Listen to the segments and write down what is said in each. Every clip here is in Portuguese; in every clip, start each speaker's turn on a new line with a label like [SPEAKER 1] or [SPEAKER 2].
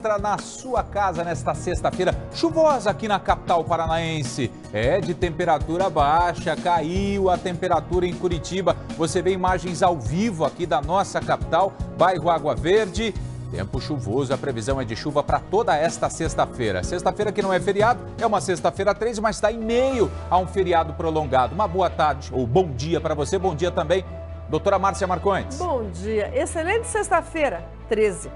[SPEAKER 1] Entra na sua casa nesta sexta-feira chuvosa aqui na capital paranaense. É de temperatura baixa, caiu a temperatura em Curitiba. Você vê imagens ao vivo aqui da nossa capital, bairro Água Verde. Tempo chuvoso, a previsão é de chuva para toda esta sexta-feira. Sexta-feira que não é feriado, é uma sexta-feira 13, mas está em meio a um feriado prolongado. Uma boa tarde ou bom dia para você, bom dia também, doutora Márcia Marcondes.
[SPEAKER 2] Bom dia, excelente sexta-feira, 13.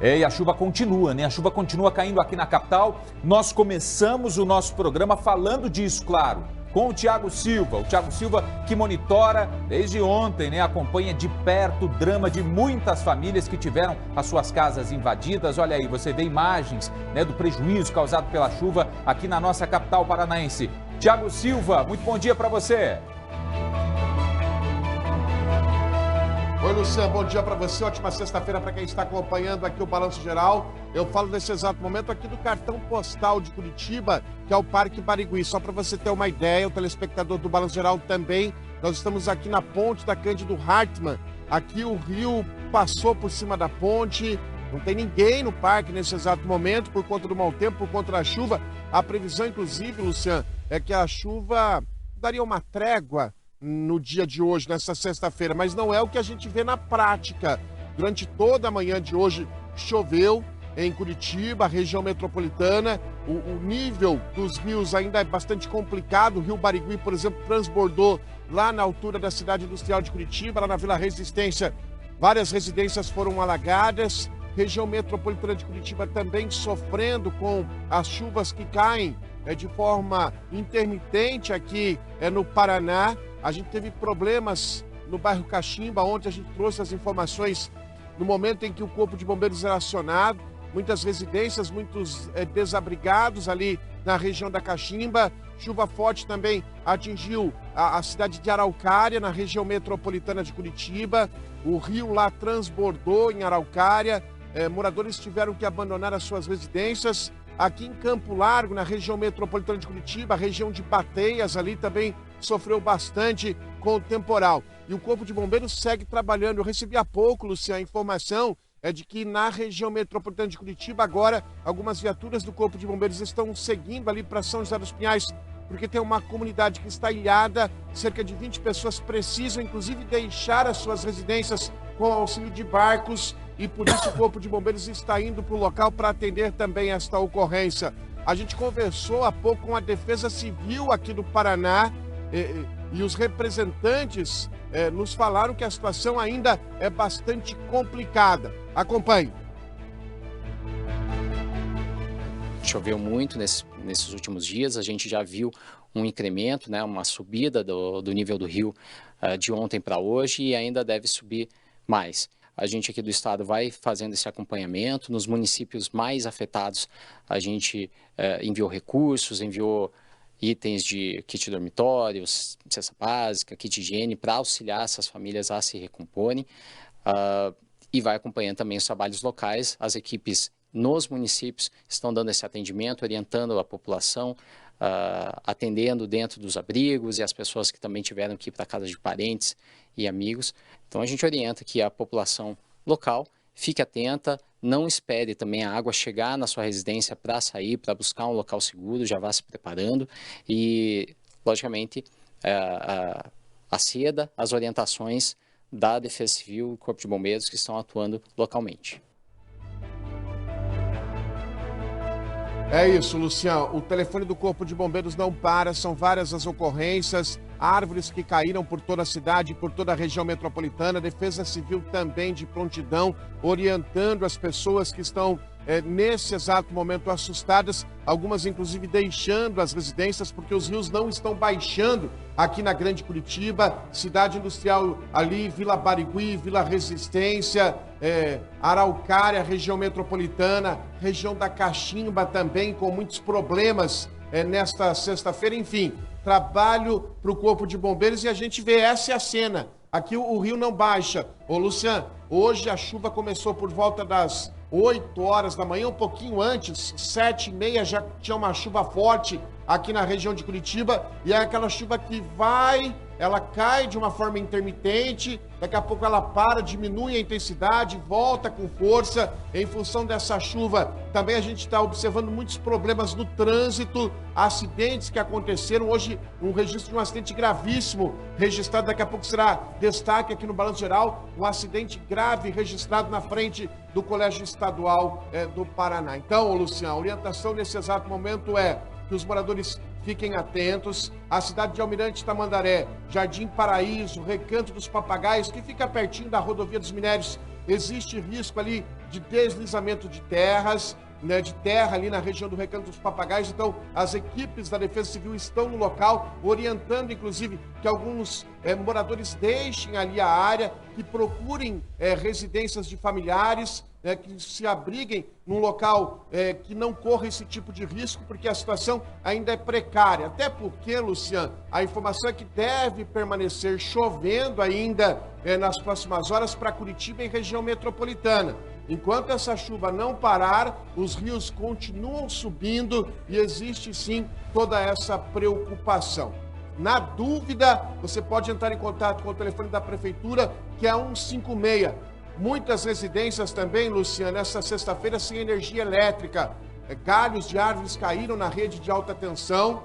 [SPEAKER 1] E a chuva continua, né? A chuva continua caindo aqui na capital. Nós começamos o nosso programa falando disso, claro, com o Thiago Silva. O Thiago Silva que monitora desde ontem, né? Acompanha de perto o drama de muitas famílias que tiveram as suas casas invadidas. Olha aí, você vê imagens, né, do prejuízo causado pela chuva aqui na nossa capital paranaense. Thiago Silva, muito bom dia para você.
[SPEAKER 3] Oi, Luciano, bom dia para você, ótima sexta-feira para quem está acompanhando aqui o Balanço Geral. Eu falo nesse exato momento aqui do cartão postal de Curitiba, que é o Parque Barigui. Só para você ter uma ideia, o telespectador do Balanço Geral também, nós estamos aqui na ponte da Cândido Hartmann. Aqui o rio passou por cima da ponte, não tem ninguém no parque nesse exato momento por conta do mau tempo, por conta da chuva. A previsão, inclusive, Luciano, é que a chuva daria uma trégua no dia de hoje, nessa sexta-feira, mas não é o que a gente vê na prática. Durante toda a manhã de hoje choveu em Curitiba, região metropolitana. O nível dos rios ainda é bastante complicado. O rio Barigui, por exemplo, transbordou lá na altura da cidade industrial de Curitiba, lá na Vila Resistência. Várias residências foram alagadas. Região metropolitana de Curitiba também sofrendo com as chuvas que caem de forma intermitente aqui no Paraná. A gente teve problemas no bairro Caximba, onde a gente trouxe as informações no momento em que o Corpo de Bombeiros era acionado. Muitas residências, muitos desabrigados ali na região da Caximba. Chuva forte também atingiu a cidade de Araucária, na região metropolitana de Curitiba. O rio lá transbordou em Araucária. Moradores tiveram que abandonar as suas residências. Aqui em Campo Largo, na região metropolitana de Curitiba, a região de Bateias ali também sofreu bastante com o temporal. E o Corpo de Bombeiros segue trabalhando. Eu recebi há pouco, Luciano, a informação de que na região metropolitana de Curitiba, agora, algumas viaturas do Corpo de Bombeiros estão seguindo ali para São José dos Pinhais, porque tem uma comunidade que está ilhada, cerca de 20 pessoas precisam, inclusive, deixar as suas residências com auxílio de barcos, e por isso o Corpo de Bombeiros está indo para o local para atender também esta ocorrência. A gente conversou há pouco com a Defesa Civil aqui do Paraná, e os representantes nos falaram que a situação ainda é bastante complicada. Acompanhe.
[SPEAKER 4] Choveu muito nesses últimos dias, a gente já viu um incremento, né, uma subida do nível do rio de ontem para hoje e ainda deve subir mais. A gente aqui do estado vai fazendo esse acompanhamento. Nos municípios mais afetados, a gente enviou recursos, enviou itens de kit dormitório, cesta básica, kit higiene, para auxiliar essas famílias a se recomporem. E vai acompanhando também os trabalhos locais. As equipes nos municípios estão dando esse atendimento, orientando a população, atendendo dentro dos abrigos e as pessoas que também tiveram que ir para casa de parentes e amigos. Então a gente orienta que a população local fique atenta, não espere também a água chegar na sua residência para sair, para buscar um local seguro, já vá se preparando e, logicamente, aceda às orientações da Defesa Civil e Corpo de Bombeiros que estão atuando localmente.
[SPEAKER 3] É isso, Luciano. O telefone do Corpo de Bombeiros não para, são várias as ocorrências, árvores que caíram por toda a cidade, por toda a região metropolitana, Defesa Civil também de prontidão, orientando as pessoas que estão nesse exato momento assustadas, algumas inclusive deixando as residências, porque os rios não estão baixando aqui na Grande Curitiba, cidade industrial ali, Vila Barigui, Vila Resistência, Araucária, região metropolitana, região da Caximba também, com muitos problemas nesta sexta-feira, enfim, trabalho para o Corpo de Bombeiros e a gente vê essa é a cena. Aqui o rio não baixa. Ô, Luciano, hoje a chuva começou por volta das 8 horas da manhã, um pouquinho antes, 7h30, já tinha uma chuva forte aqui na região de Curitiba, e é aquela chuva que ela cai de uma forma intermitente, daqui a pouco ela para, diminui a intensidade, volta com força. Em função dessa chuva, também a gente está observando muitos problemas no trânsito, acidentes que aconteceram. Hoje, um registro de um acidente gravíssimo registrado, daqui a pouco será destaque aqui no Balanço Geral, um acidente grave registrado na frente do Colégio Estadual do Paraná. Então, Luciano, a orientação nesse exato momento é que os moradores fiquem atentos. A cidade de Almirante Tamandaré, Jardim Paraíso, Recanto dos Papagaios, que fica pertinho da rodovia dos Minérios, existe risco ali de deslizamento de terras, né, de terra ali na região do Recanto dos Papagaios. Então, as equipes da Defesa Civil estão no local, orientando, inclusive, que alguns moradores deixem ali a área, que procurem residências de familiares, que se abriguem num local que não corra esse tipo de risco, porque a situação ainda é precária. Até porque, Luciano, a informação é que deve permanecer chovendo ainda nas próximas horas para Curitiba e região metropolitana. Enquanto essa chuva não parar, os rios continuam subindo e existe sim toda essa preocupação. Na dúvida, você pode entrar em contato com o telefone da Prefeitura, que é 156. Muitas residências também, Luciano, nessa sexta-feira sem energia elétrica. Galhos de árvores caíram na rede de alta tensão,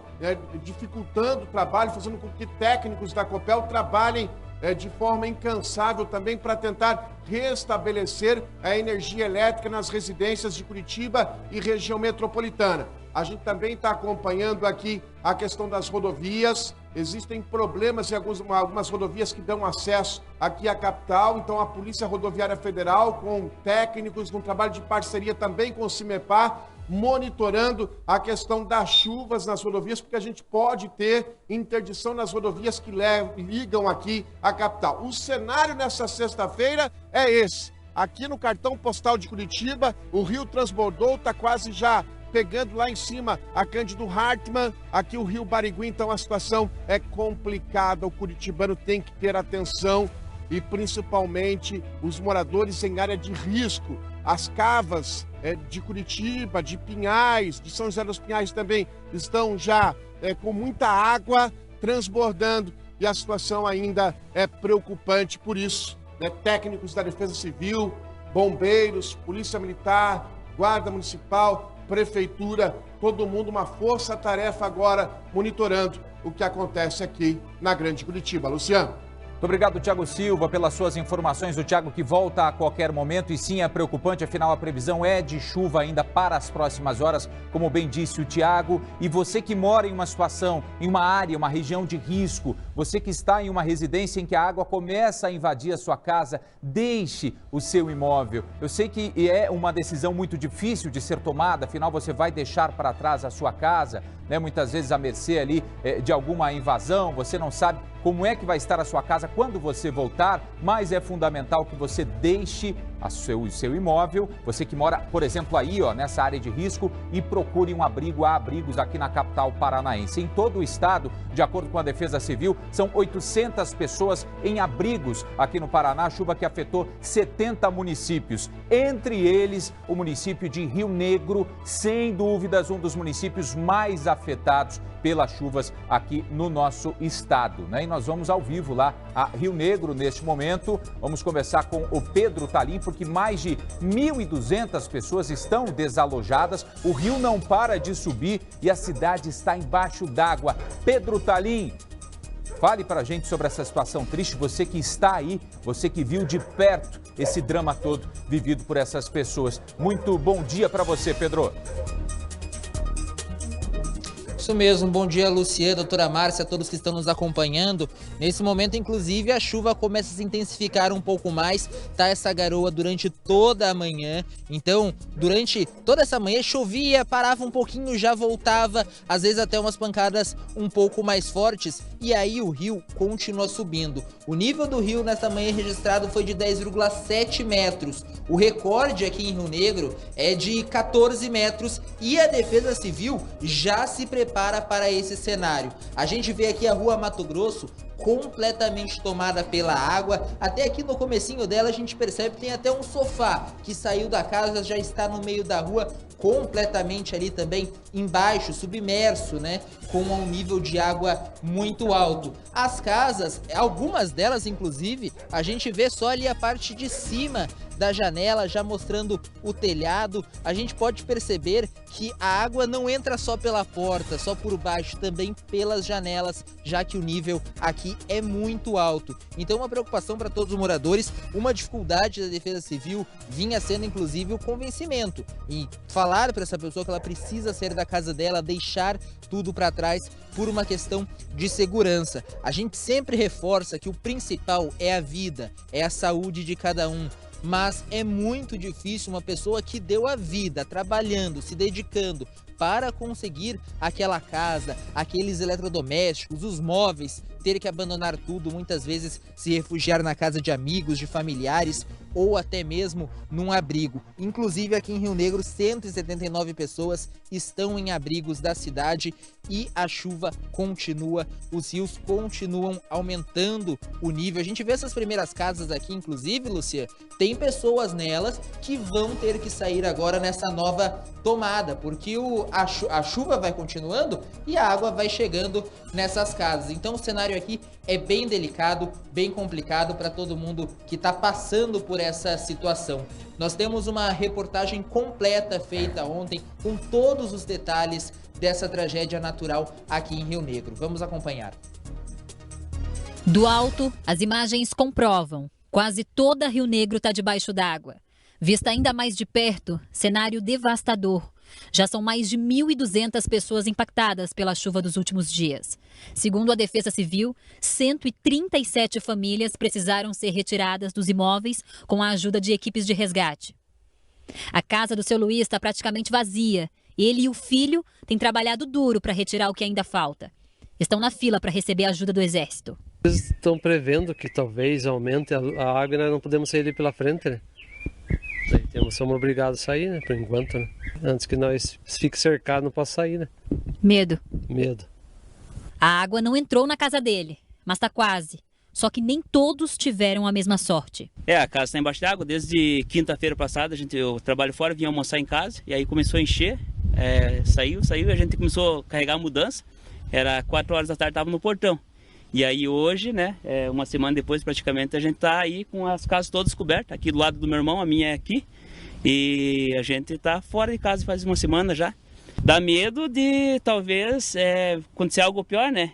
[SPEAKER 3] dificultando o trabalho, fazendo com que técnicos da Copel trabalhem de forma incansável também para tentar restabelecer a energia elétrica nas residências de Curitiba e região metropolitana. A gente também está acompanhando aqui a questão das rodovias. Existem problemas em algumas rodovias que dão acesso aqui à capital. Então, a Polícia Rodoviária Federal, com técnicos, um trabalho de parceria também com o CIMEPAR, monitorando a questão das chuvas nas rodovias, porque a gente pode ter interdição nas rodovias que ligam aqui à capital. O cenário nessa sexta-feira é esse. Aqui no cartão postal de Curitiba, o rio transbordou, está quase já pegando lá em cima a Cândido Hartmann, aqui o rio Barigui. Então a situação é complicada, o curitibano tem que ter atenção, e principalmente os moradores em área de risco. As cavas de Curitiba, de Pinhais, de São José dos Pinhais também estão já com muita água transbordando, e a situação ainda é preocupante. Por isso, técnicos da Defesa Civil, bombeiros, Polícia Militar, Guarda Municipal, Prefeitura, todo mundo, uma força-tarefa agora monitorando o que acontece aqui na Grande Curitiba. Luciano.
[SPEAKER 1] Muito obrigado, Thiago Silva, pelas suas informações. O Thiago que volta a qualquer momento, e sim, é preocupante, afinal a previsão é de chuva ainda para as próximas horas, como bem disse o Thiago. E você que mora em uma situação, em uma área, uma região de risco, você que está em uma residência em que a água começa a invadir a sua casa, deixe o seu imóvel. Eu sei que é uma decisão muito difícil de ser tomada, afinal você vai deixar para trás a sua casa, muitas vezes à mercê ali de alguma invasão, você não sabe como é que vai estar a sua casa quando você voltar, mas é fundamental que você deixe o seu imóvel, você que mora, por exemplo, aí nessa área de risco, e procure um abrigo. Há abrigos aqui na capital paranaense. Em todo o estado, de acordo com a Defesa Civil, são 800 pessoas em abrigos aqui no Paraná, chuva que afetou 70 municípios, entre eles o município de Rio Negro, sem dúvidas um dos municípios mais afetados pelas chuvas aqui no nosso estado, E nós vamos ao vivo lá a Rio Negro neste momento. Vamos conversar com o Pedro Talim, porque mais de 1.200 pessoas estão desalojadas. O rio não para de subir e a cidade está embaixo d'água. Pedro Talim, fale para a gente sobre essa situação triste, você que está aí, você que viu de perto esse drama todo vivido por essas pessoas. Muito bom dia para você, Pedro.
[SPEAKER 5] Isso mesmo, bom dia, Luciano, doutora Márcia, a todos que estão nos acompanhando. Nesse momento, inclusive, a chuva começa a se intensificar um pouco mais, tá essa garoa durante toda a manhã. Então, durante toda essa manhã chovia, parava um pouquinho, já voltava, às vezes até umas pancadas um pouco mais fortes, e aí o rio continua subindo. O nível do rio nessa manhã registrado foi de 10,7 metros. O recorde aqui em Rio Negro é de 14 metros e a Defesa Civil já se prepara para esse cenário. A gente vê aqui a rua Mato Grosso completamente tomada pela água. Até aqui no comecinho dela a gente percebe que tem até um sofá que saiu da casa, já está no meio da rua, completamente ali também embaixo, submerso, né, com um nível de água muito alto. As casas, algumas delas inclusive, a gente vê só ali a parte de cima da janela, já mostrando o telhado. A gente pode perceber que a água não entra só pela porta, só por baixo, também pelas janelas, já que o nível aqui é muito alto. Então uma preocupação para todos os moradores, uma dificuldade da Defesa Civil vinha sendo inclusive o convencimento e falar para essa pessoa que ela precisa sair da casa dela, deixar tudo para trás por uma questão de segurança. A gente sempre reforça que o principal é a vida, é a saúde de cada um. Mas é muito difícil uma pessoa que deu a vida trabalhando, se dedicando para conseguir aquela casa, aqueles eletrodomésticos, os móveis, ter que abandonar tudo, muitas vezes se refugiar na casa de amigos, de familiares ou até mesmo num abrigo. Inclusive aqui em Rio Negro, 179 pessoas estão em abrigos da cidade e a chuva continua, os rios continuam aumentando o nível. A gente vê essas primeiras casas aqui, inclusive, Lúcia, tem pessoas nelas que vão ter que sair agora nessa nova tomada, porque a chuva vai continuando e a água vai chegando nessas casas. Então o cenário aqui é bem delicado, bem complicado para todo mundo que está passando por essa situação. Nós temos uma reportagem completa feita ontem com todos os detalhes dessa tragédia natural aqui em Rio Negro. Vamos acompanhar.
[SPEAKER 6] Do alto, as imagens comprovam. Quase toda Rio Negro está debaixo d'água. Vista ainda mais de perto, cenário devastador. Já são mais de 1.200 pessoas impactadas pela chuva dos últimos dias. Segundo a Defesa Civil, 137 famílias precisaram ser retiradas dos imóveis com a ajuda de equipes de resgate. A casa do seu Luiz está praticamente vazia. Ele e o filho têm trabalhado duro para retirar o que ainda falta. Estão na fila para receber a ajuda do Exército.
[SPEAKER 7] Eles estão prevendo que talvez aumente a água e nós não podemos sair ali pela frente, né? Daí somos obrigados a sair, né? Por enquanto, né? Antes que nós fique cercados, não posso sair, né?
[SPEAKER 6] Medo.
[SPEAKER 7] Medo.
[SPEAKER 6] A água não entrou na casa dele, mas está quase. Só que nem todos tiveram a mesma sorte.
[SPEAKER 8] A casa está embaixo d'água. Desde quinta-feira passada, eu trabalho fora, vim almoçar em casa. E aí começou a encher, saiu, a gente começou a carregar a mudança. Era 4 horas da tarde, estava no portão. E aí hoje, né, uma semana depois praticamente, a gente está aí com as casas todas cobertas. Aqui do lado do meu irmão, a minha é aqui. E a gente está fora de casa faz uma semana já. Dá medo de talvez acontecer algo pior, né?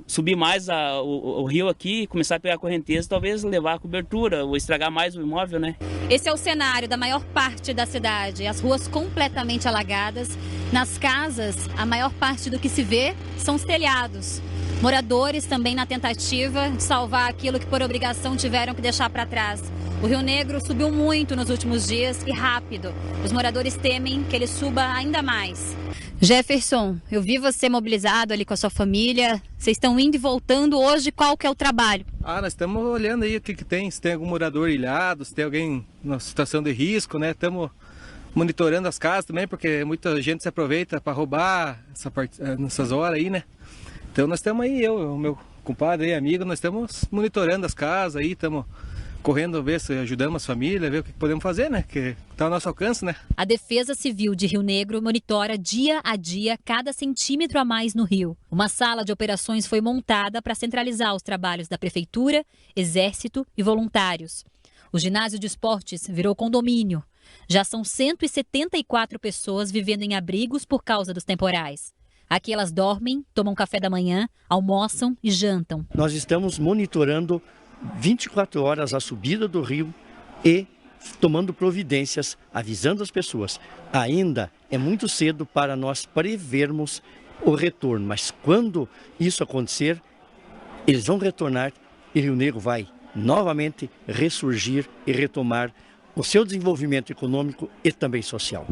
[SPEAKER 8] Subir mais o rio aqui, começar a pegar a correnteza, talvez levar a cobertura ou estragar mais o imóvel, né?
[SPEAKER 6] Esse é o cenário da maior parte da cidade. As ruas completamente alagadas. Nas casas, a maior parte do que se vê são os telhados. Moradores também na tentativa de salvar aquilo que por obrigação tiveram que deixar para trás. O Rio Negro subiu muito nos últimos dias e rápido. Os moradores temem que ele suba ainda mais. Jefferson, eu vi você mobilizado ali com a sua família. Vocês estão indo e voltando hoje. Qual que é o trabalho?
[SPEAKER 9] Nós estamos olhando aí o que tem. Se tem algum morador ilhado, se tem alguém na situação de risco, né? Estamos monitorando as casas também, porque muita gente se aproveita para roubar nessas horas aí, né? Então nós estamos aí, o meu compadre aí, amigo, nós estamos monitorando as casas aí, estamos correndo, ver se ajudamos as famílias, ver o que podemos fazer, né? Que está ao nosso alcance, né?
[SPEAKER 6] A Defesa Civil de Rio Negro monitora dia a dia cada centímetro a mais no rio. Uma sala de operações foi montada para centralizar os trabalhos da Prefeitura, Exército e voluntários. O ginásio de esportes virou condomínio. Já são 174 pessoas vivendo em abrigos por causa dos temporais. Aqui elas dormem, tomam café da manhã, almoçam e jantam.
[SPEAKER 10] Nós estamos monitorando 24 horas a subida do rio e tomando providências, avisando as pessoas. Ainda é muito cedo para nós prevermos o retorno, mas quando isso acontecer, eles vão retornar e Rio Negro vai novamente ressurgir e retomar o seu desenvolvimento econômico e também social.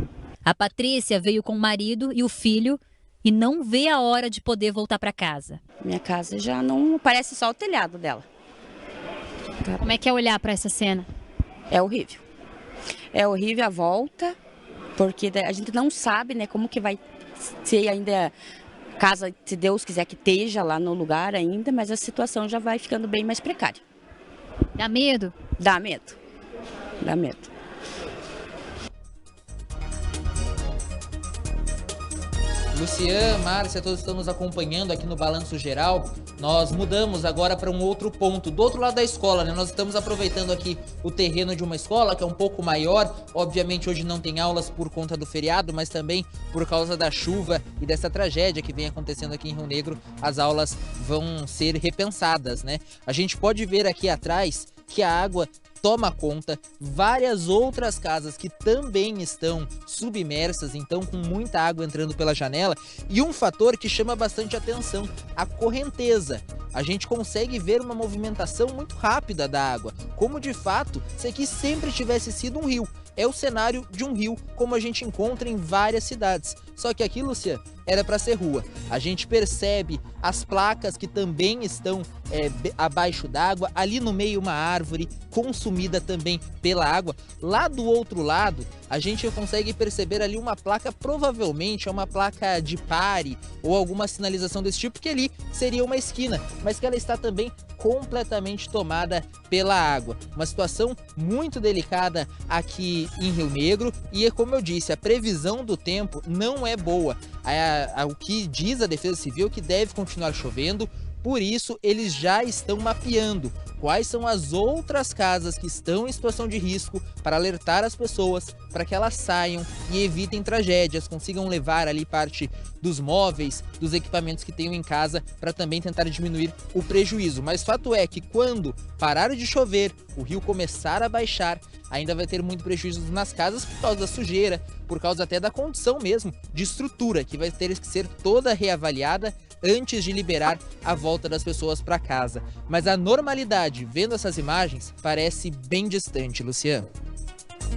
[SPEAKER 6] A Patrícia veio com o marido e o filho e não vê a hora de poder voltar para casa.
[SPEAKER 11] Minha casa já não parece só o telhado dela.
[SPEAKER 6] Como é que é olhar para essa cena?
[SPEAKER 11] É horrível. É horrível a volta, porque a gente não sabe, né, como que vai ser ainda casa, se Deus quiser que esteja lá no lugar ainda, mas a situação já vai ficando bem mais precária.
[SPEAKER 6] Dá medo?
[SPEAKER 11] Dá medo. Dá medo.
[SPEAKER 5] Lucian, Márcia, todos estão nos acompanhando aqui no Balanço Geral. Nós mudamos agora para um outro ponto, do outro lado da escola, né? Nós estamos aproveitando aqui o terreno de uma escola que é um pouco maior. Obviamente hoje não tem aulas por conta do feriado, mas também por causa da chuva e dessa tragédia que vem acontecendo aqui em Rio Negro, as aulas vão ser repensadas, né? A gente pode ver aqui atrás que a água toma conta, várias outras casas que também estão submersas, então com muita água entrando pela janela. E um fator que chama bastante atenção, a correnteza. A gente consegue ver uma movimentação muito rápida da água, como de fato se aqui sempre tivesse sido um rio. É o cenário de um rio, como a gente encontra em várias cidades. Só que aqui, Luciano, era para ser rua. A gente percebe as placas que também estão abaixo d'água. Ali no meio uma árvore consumida também pela água. Lá do outro lado, a gente consegue perceber ali uma placa, provavelmente é uma placa de pare ou alguma sinalização desse tipo, que ali seria uma esquina, mas que ela está também completamente tomada pela água. Uma situação muito delicada aqui em Rio Negro e, como eu disse, a previsão do tempo não é boa. O que diz a Defesa Civil é que deve continuar chovendo, por isso eles já estão mapeando quais são as outras casas que estão em situação de risco para alertar as pessoas para que elas saiam e evitem tragédias, consigam levar ali parte dos móveis, dos equipamentos que tenham em casa para também tentar diminuir o prejuízo. Mas fato é que quando parar de chover, o rio começar a baixar, ainda vai ter muito prejuízo nas casas por causa da sujeira, por causa até da condição mesmo de estrutura, que vai ter que ser toda reavaliada antes de liberar a volta das pessoas para casa. Mas a normalidade, vendo essas imagens, parece bem distante, Luciano.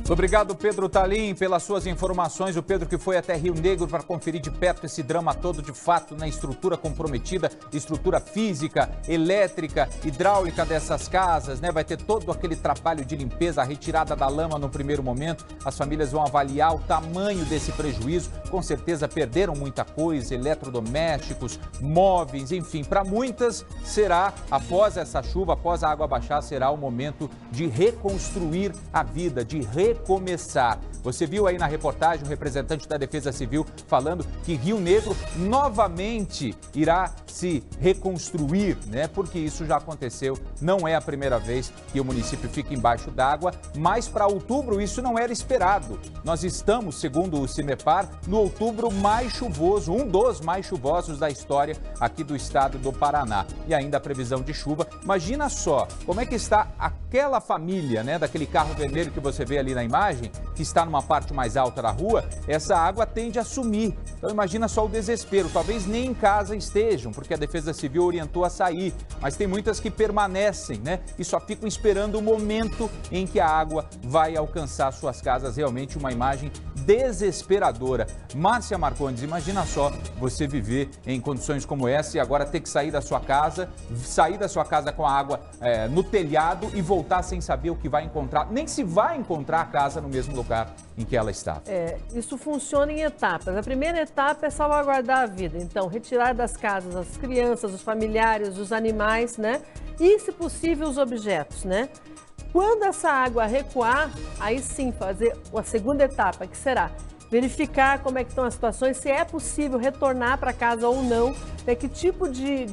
[SPEAKER 1] Obrigado, Pedro Talim, pelas suas informações. O Pedro que foi até Rio Negro para conferir de perto esse drama todo, de fato, na estrutura comprometida, estrutura física, elétrica, hidráulica dessas casas, né? Vai ter todo aquele trabalho de limpeza, a retirada da lama no primeiro momento. As famílias vão avaliar o tamanho desse prejuízo. Com certeza perderam muita coisa, eletrodomésticos, móveis, enfim. Para muitas será, após essa chuva, após a água baixar, será o momento de reconstruir a vida, de recomeçar. Você viu aí na reportagem o representante da Defesa Civil falando que Rio Negro novamente irá se reconstruir, né? Porque isso já aconteceu, não é a primeira vez que o município fica embaixo d'água, mas para outubro isso não era esperado. Nós estamos, segundo o CIMEPAR, no outubro mais chuvoso, um dos mais chuvosos da história aqui do estado do Paraná. E ainda a previsão de chuva. Imagina só como é que está aquela família, né, daquele carro vermelho que você vê ali na imagem, que está numa parte mais alta da rua. Essa água tende a sumir. Então imagina só o desespero. Talvez nem em casa estejam, porque a Defesa Civil orientou a sair. Mas tem muitas que permanecem, né? E só ficam esperando o momento em que a água vai alcançar suas casas. Realmente uma imagem desesperadora. Márcia Marcondes, imagina só você viver em condições como essa e agora ter que sair da sua casa com a água no telhado e voltar sem saber o que vai encontrar. Nem se vai encontrar a casa no mesmo lugar em que ela está.
[SPEAKER 2] Isso funciona em etapas. A primeira etapa é salvaguardar a vida. Então, retirar das casas as crianças, os familiares, os animais, né? E, se possível, os objetos, né? Quando essa água recuar, aí sim fazer a segunda etapa, que será verificar como é que estão as situações, se é possível retornar para casa ou não, né? Que tipo de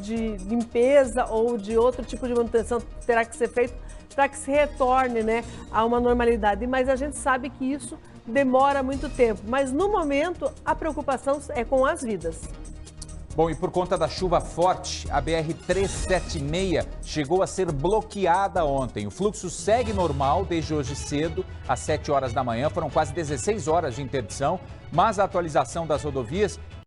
[SPEAKER 2] limpeza ou de outro tipo de manutenção terá que ser feito para que se retorne, né, a uma normalidade. Mas a gente sabe que isso demora muito tempo. Mas no momento a preocupação é com as vidas.
[SPEAKER 1] Bom, e por conta da chuva forte, a BR-376 chegou a ser bloqueada ontem. O fluxo segue normal desde hoje cedo, às 7 horas da manhã. Foram quase 16 horas de interdição, mas a atualização das rodovias